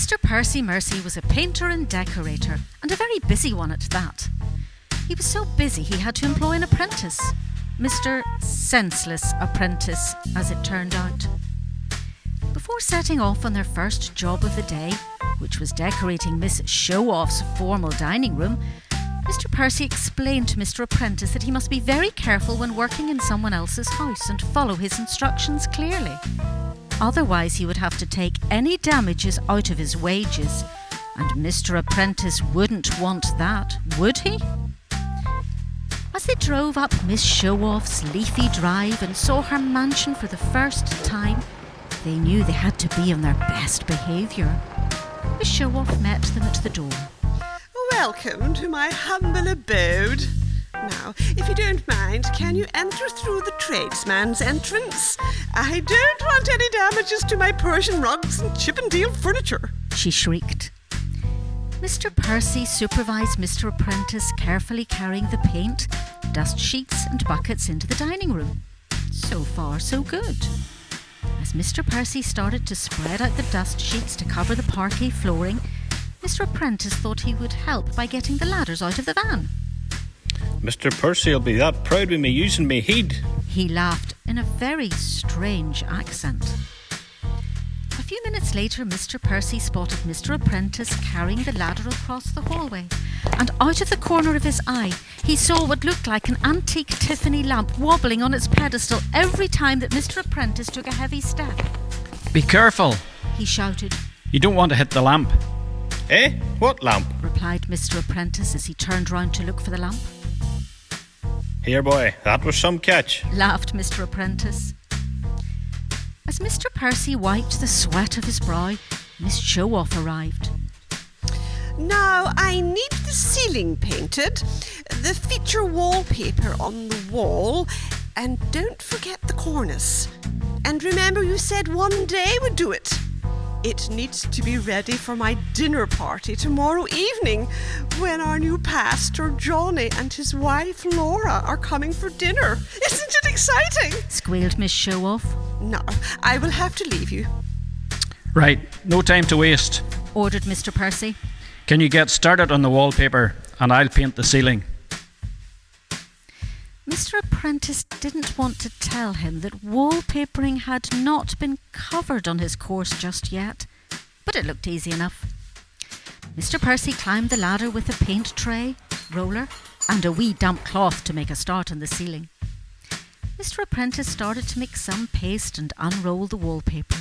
Mr Percy Mercy was a painter and decorator, and a very busy one at that. He was so busy he had to employ an apprentice. Mr Senseless Apprentice, as it turned out. Before setting off on their first job of the day, which was decorating Miss Show-Off's formal dining room, Mr Percy explained to Mr Apprentice that he must be very careful when working in someone else's house and follow his instructions clearly. Otherwise he would have to take any damages out of his wages, and Mr Apprentice wouldn't want that, would he? As they drove up Miss Show-Off's leafy drive and saw her mansion for the first time, they knew they had to be on their best behaviour. Miss Show-Off met them at the door. Welcome to my humble abode. Now, if you don't mind, can you enter through the tradesman's entrance? I don't want any damages to my Persian rugs and Chippendale furniture, she shrieked. Mr Percy supervised Mr Apprentice carefully carrying the paint, dust sheets and buckets into the dining room. So far, so good. As Mr Percy started to spread out the dust sheets to cover the parquet flooring, Mr Apprentice thought he would help by getting the ladders out of the van. Mr Percy'll be that proud with me using me heed, he laughed in a very strange accent. A few minutes later, Mr Percy spotted Mr Apprentice carrying the ladder across the hallway, and out of the corner of his eye he saw what looked like an antique Tiffany lamp wobbling on its pedestal every time that Mr Apprentice took a heavy step. "Be careful," he shouted. "You don't want to hit the lamp." "Eh? What lamp?" replied Mr Apprentice as he turned round to look for the lamp. "Here, boy, that was some catch," laughed Mr Apprentice. As Mr Percy wiped the sweat of his brow, Miss Show-Off arrived. Now, I need the ceiling painted, the feature wallpaper on the wall, and don't forget the cornice. And remember, you said one day would do it. It needs to be ready for my dinner party tomorrow evening, when our new pastor, Johnny, and his wife, Laura, are coming for dinner. Isn't it exciting? Squealed Miss Show-Off. Now, I will have to leave you. "Right, no time to waste," ordered Mr Percy. "Can you get started on the wallpaper and I'll paint the ceiling?" Mr Apprentice didn't want to tell him that wallpapering had not been covered on his course just yet, but it looked easy enough. Mr Percy climbed the ladder with a paint tray, roller, and a wee damp cloth to make a start on the ceiling. Mr Apprentice started to mix some paste and unroll the wallpaper.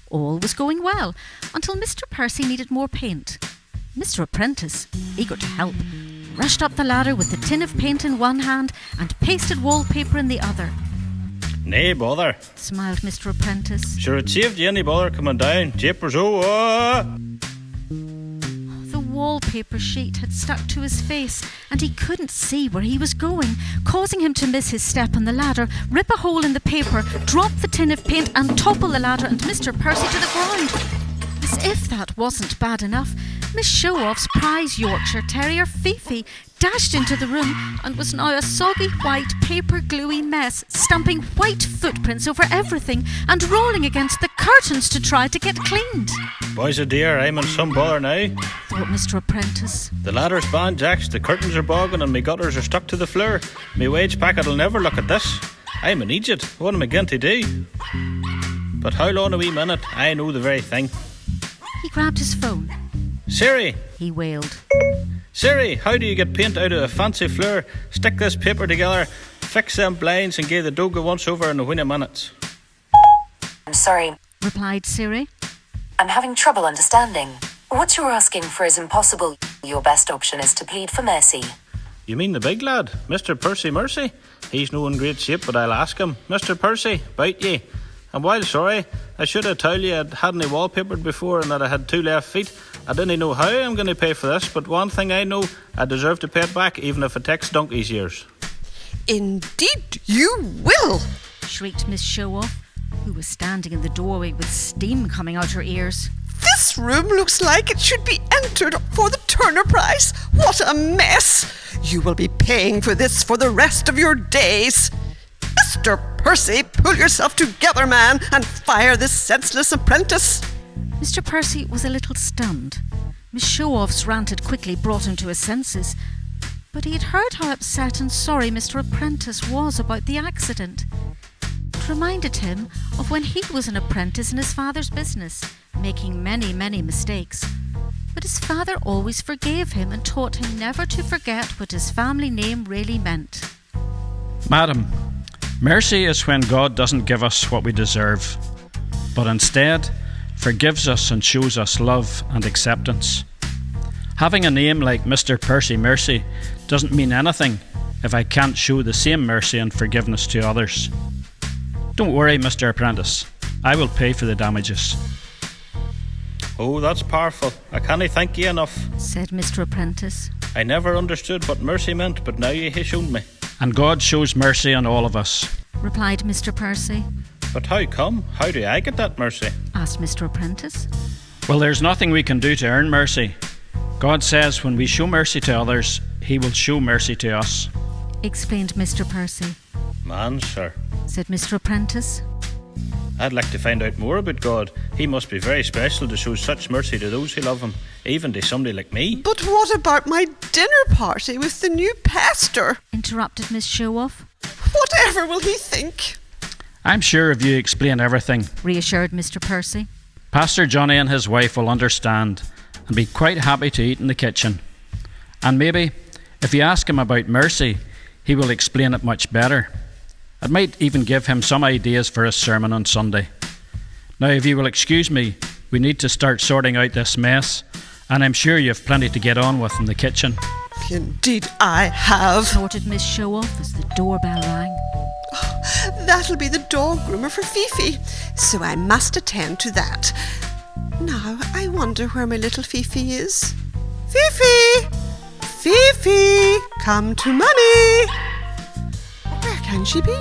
All was going well, until Mr Percy needed more paint. Mr Apprentice, eager to help, rushed up the ladder with the tin of paint in one hand and pasted wallpaper in the other. "Nay bother," smiled Mr Apprentice. "Sure it saved you any bother coming down. Japers, The wallpaper sheet had stuck to his face and he couldn't see where he was going, causing him to miss his step on the ladder, rip a hole in the paper, drop the tin of paint and topple the ladder and Mr Percy to the ground. As if that wasn't bad enough, Miss Show-Off's prize Yorkshire Terrier Fifi dashed into the room and was now a soggy white paper gluey mess, stamping white footprints over everything and rolling against the curtains to try to get cleaned. "Boys a dear, I'm in some bother now. Thought Mr Apprentice. The ladder's banjacks, the curtains are bogging and my gutters are stuck to the floor. My wage packet'll never look at this. I'm an idiot. What am I going to do? But how long a wee minute? I know the very thing." He grabbed his phone. "Siri, He wailed. Siri, how do you get paint out of a fancy floor? Stick this paper together, fix them blinds and give the dog a once over in a wheen of minutes." "I'm sorry, Replied Siri. I'm having trouble understanding. What you're asking for is impossible. Your best option is to plead for mercy." "You mean the big lad, Mr Percy Mercy? He's no in great shape, but I'll ask him. Mr Percy, bite ye. I'm wild sorry. I should have told you I'd hadn't wallpapered before and that I had 2 left feet. I didn't know how I'm going to pay for this, but one thing I know, I deserve to pay it back, even if it takes donkey's years." Indeed you will, shrieked Miss Show-Off, who was standing in the doorway with steam coming out her ears. This room looks like it should be entered for the Turner Prize. What a mess! You will be paying for this for the rest of your days. Mr Percy, pull yourself together, man, and fire this senseless apprentice. Mr Percy was a little stunned. Miss Showoff's ranted quickly brought him to his senses, but he had heard how upset and sorry Mr Apprentice was about the accident. It reminded him of when he was an apprentice in his father's business, making many, many mistakes. But his father always forgave him and taught him never to forget what his family name really meant. Madam, mercy is when God doesn't give us what we deserve, but instead forgives us and shows us love and acceptance. Having a name like Mr Percy Mercy doesn't mean anything if I can't show the same mercy and forgiveness to others. Don't worry, Mr Apprentice. I will pay for the damages. Oh, that's powerful. I can't thank you enough. Said Mr Apprentice. I never understood what mercy meant, but now you have shown me. And God shows mercy on all of us. Replied Mr Percy. But how come? How do I get that mercy? Asked Mr Apprentice. Well, there's nothing we can do to earn mercy. God says when we show mercy to others, He will show mercy to us. Explained Mr Percy. Man, sir. Said Mr Apprentice. I'd like to find out more about God. He must be very special to show such mercy to those who love Him, even to somebody like me. But what about my dinner party with the new pastor? Interrupted Miss Showoff. Whatever will he think? I'm sure if you explain everything, Reassured Mr Percy. Pastor Johnny and his wife will understand and be quite happy to eat in the kitchen. And maybe, if you ask him about mercy, he will explain it much better. It might even give him some ideas for his sermon on Sunday. Now, if you will excuse me, we need to start sorting out this mess, and I'm sure you have plenty to get on with in the kitchen. Indeed I have. Snorted Miss Showoff as the doorbell rang. That'll be the dog groomer for Fifi, so I must attend to that. Now, I wonder where my little Fifi is. Fifi! Fifi! Come to Mummy! Where can she be?